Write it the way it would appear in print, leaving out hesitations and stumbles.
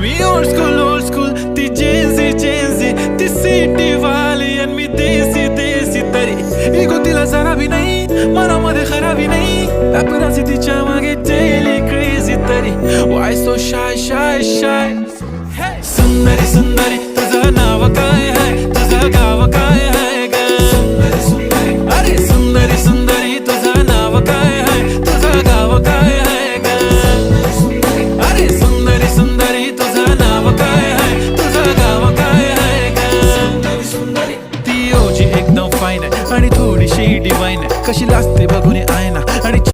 मी old school ती Gen Z ती city वाली आणि मी देसी तरी इगो तिला जरा भी नाही मनामध्ये खराबी नाही paparazzi तिच्या मागे daily crazy तरी why so shy